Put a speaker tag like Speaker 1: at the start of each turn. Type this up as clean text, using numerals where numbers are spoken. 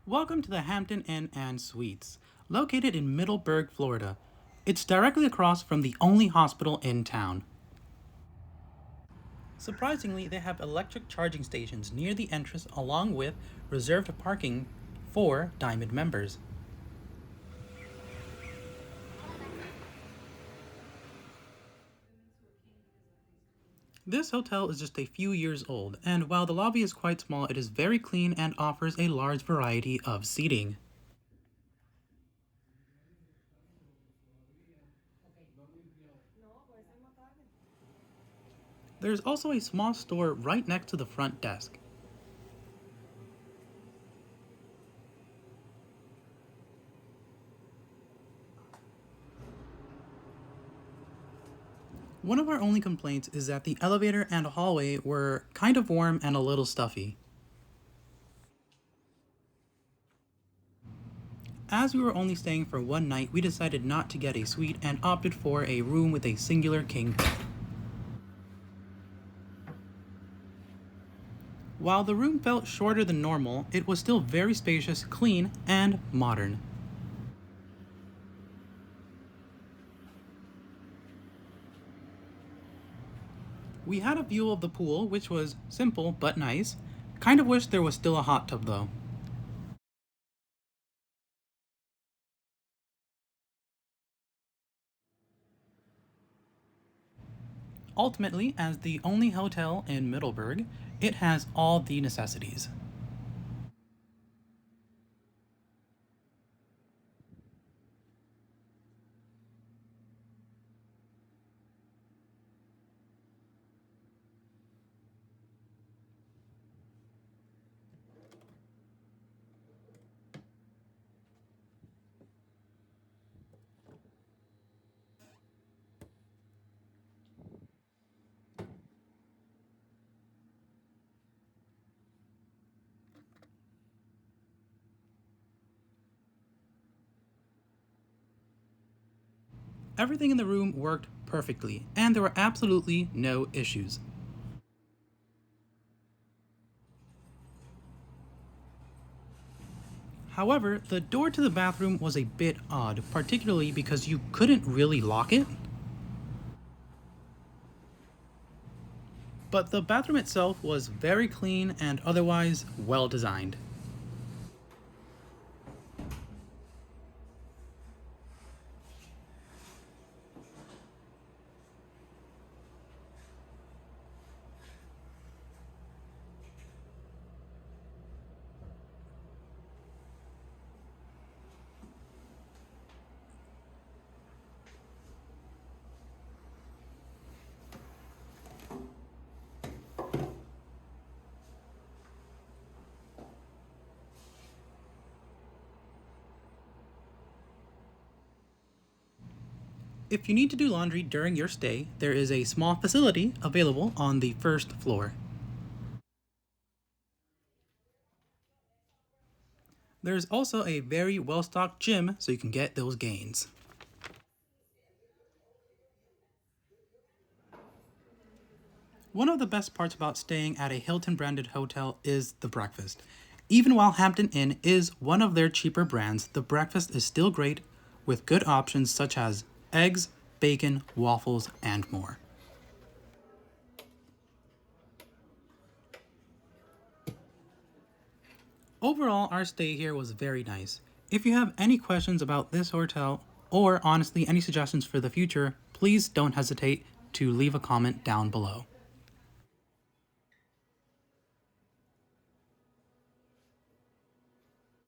Speaker 1: Welcome to the Hampton Inn and Suites, located in Middleburg, Florida. It's directly across from the only hospital in town. Surprisingly, they have electric charging stations near the entrance along with reserved parking for Diamond members. This hotel is just a few years old, and while the lobby is quite small, it is very clean and offers a large variety of seating. There's also a small store right next to the front desk. One of our only complaints is that the elevator and hallway were kind of warm and a little stuffy. As we were only staying for one night, we decided not to get a suite and opted for a room with a singular king bed. While the room felt shorter than normal, it was still very spacious, clean, and modern. We had a view of the pool, which was simple but nice. Kind of wish there was still a hot tub though. Ultimately, as the only hotel in Middleburg, it has all the necessities. Everything in the room worked perfectly, and there were absolutely no issues. However, the door to the bathroom was a bit odd, particularly because you couldn't really lock it. But the bathroom itself was very clean and otherwise well designed. If you need to do laundry during your stay, there is a small facility available on the first floor. There's also a very well stocked gym so you can get those gains. One of the best parts about staying at a Hilton branded hotel is the breakfast. Even while Hampton Inn is one of their cheaper brands, the breakfast is still great with good options such as eggs, bacon, waffles, and more. Overall, our stay here was very nice. If you have any questions about this hotel, or honestly any suggestions for the future, please don't hesitate to leave a comment down below.